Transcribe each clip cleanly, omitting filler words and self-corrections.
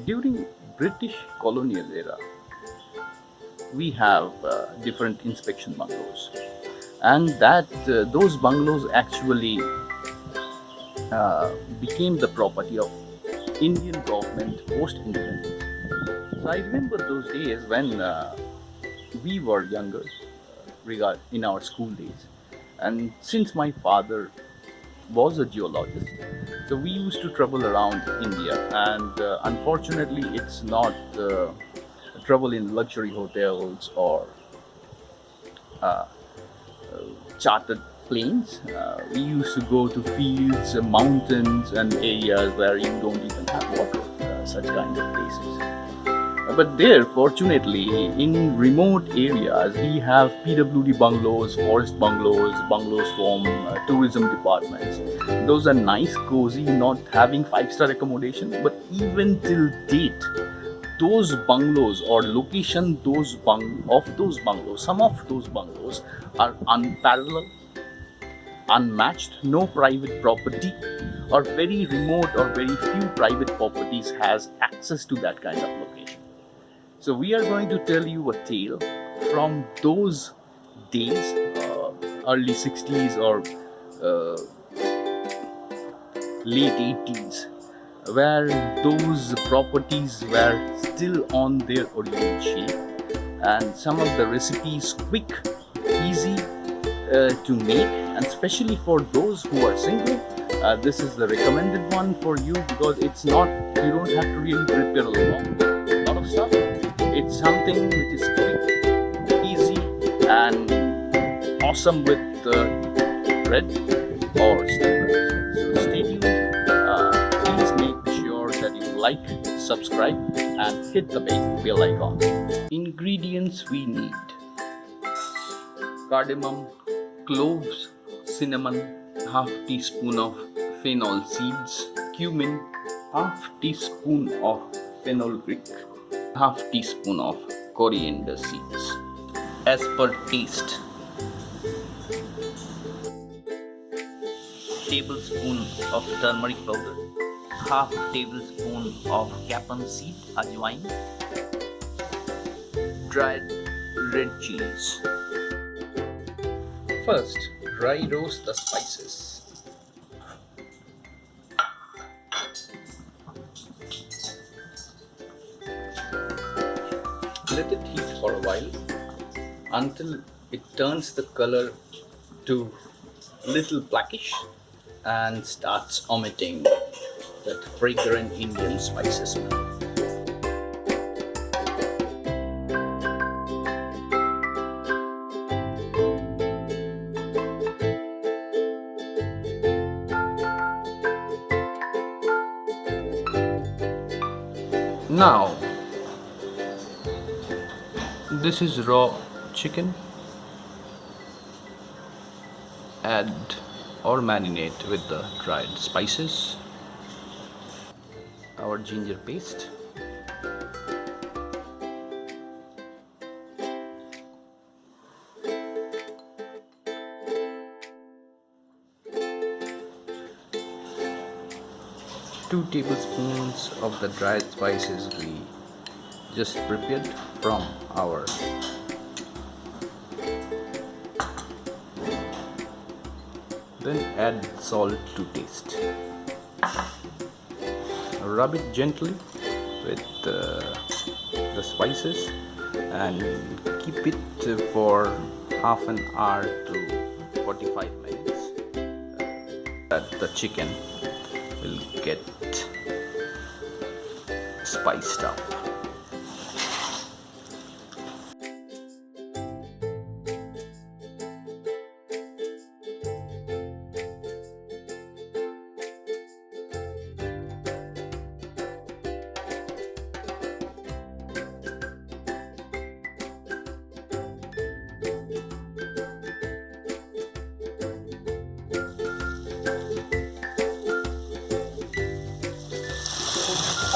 During British colonial era, we have different inspection bungalows, and that those bungalows actually became the property of Indian government post independence. So I remember those days when we were younger, in our school days, and since my father was a geologist, so we used to travel around India, and unfortunately, it's not travel in luxury hotels or chartered planes. We used to go to fields, mountains, and areas where you don't even have water, such kind of places. But there, fortunately, in remote areas, we have PWD bungalows, forest bungalows, bungalows from tourism departments. Those are nice, cozy, not having five-star accommodation, but even till date, those bungalows or location those bungalows, some of those bungalows are unparalleled, unmatched. No private property or very remote or very few private properties has access to that kind of location. So we are going to tell you a tale from those days, early 60s or uh, late 80s, where those properties were still on their original shape, and some of the recipes quick, easy to make, and especially for those who are single, this is the recommended one for you because it's not, you don't have to really prepare a lot of stuff. It's something which is quick, easy, and awesome with bread or steamed rice. So stay tuned. Please make sure that you like, subscribe, and hit the bell icon. Ingredients we need: cardamom, cloves, cinnamon, half teaspoon of fennel seeds, cumin, half teaspoon of fenugreek, half teaspoon of coriander seeds. As per taste, tablespoon of turmeric powder, half tablespoon of capon seed ajwain, dried red chilies. First, dry roast the spices. Let it heat for a while until it turns the color to little blackish and starts emitting that fragrant Indian spices smell. Now, this is raw chicken. Add or marinate with the dried spices. Our ginger paste. Two tablespoons of the dried spices we just prepared from our then add salt to taste. Rub it gently with the spices and keep it for half an hour to 45 minutes. That the chicken will get spiced up.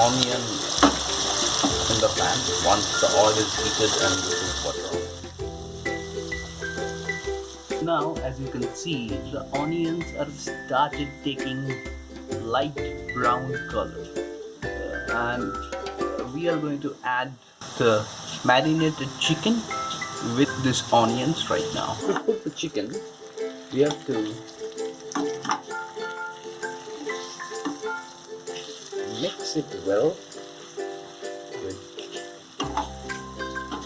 Onion in the pan once the oil is heated and the soup water on. Now, as you can see, the onions are started taking light brown color, and we are going to add the marinated chicken with these onions right now. To put the chicken, we have to mix it well with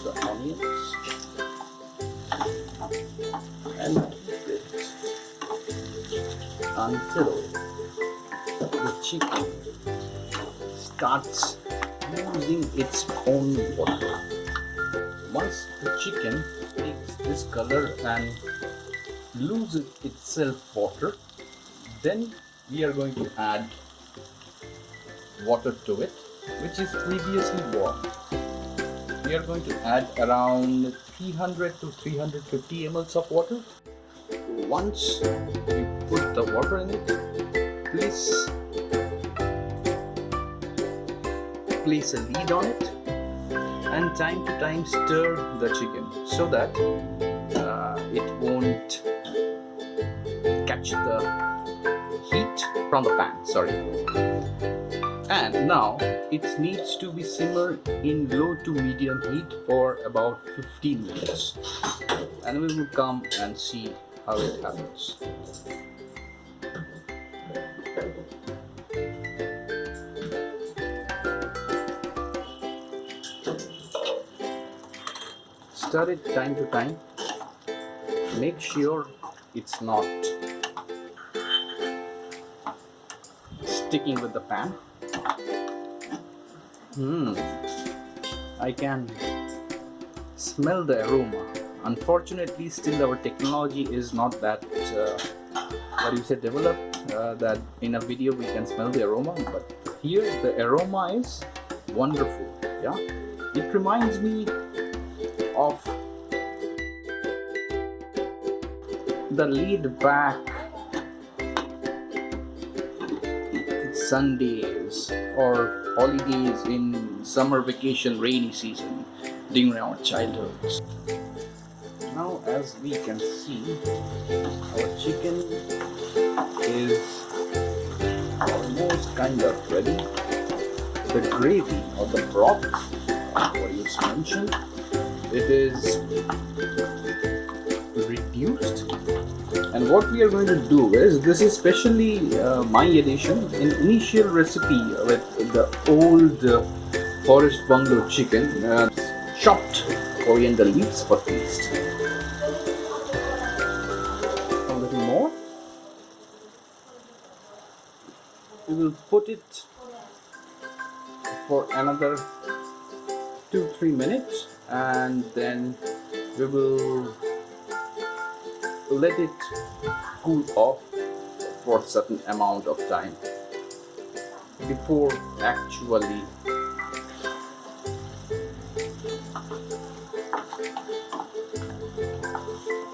the onions and keep it until the chicken starts losing its own water. Once the chicken takes this color and loses itself water, then we are going to add water to it, which is previously warm. We are going to add around 300 to 350 ml of water. Once we put the water in it, please place a lid on it and time to time stir the chicken so that it won't catch the heat from the pan. And now it needs to be simmered in low to medium heat for about 15 minutes, and we will come and see how it happens. Stir it time to time. Make sure it's not sticking with the pan. I can smell the aroma. Unfortunately, still our technology is not that developed that in a video we can smell the aroma, but here the aroma is wonderful. Yeah, it reminds me of the laid back Sundays or holidays in summer vacation rainy season during our childhood. Now, as we can see, our chicken is almost kind of ready. The gravy or the broth, what you mentioned, it is reduced. And what we are going to do is, this is specially my addition, an initial recipe with the old forest bungalow chicken, chopped coriander leaves for taste. A little more. We will put it for another 2-3 minutes, and then we will let it cool off for a certain amount of time before actually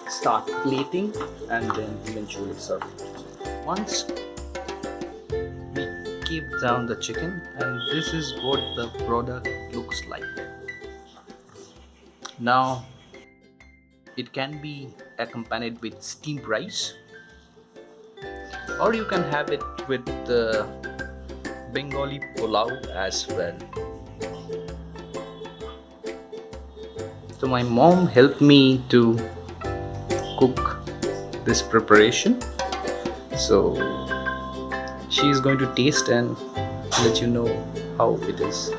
start plating and then eventually serve it. Once we keep down the chicken, and this is what the product looks like. Now it can be accompanied with steamed rice, or you can have it with the Bengali pulao as well. So my mom helped me to cook this preparation, so she is going to taste and let you know how it is.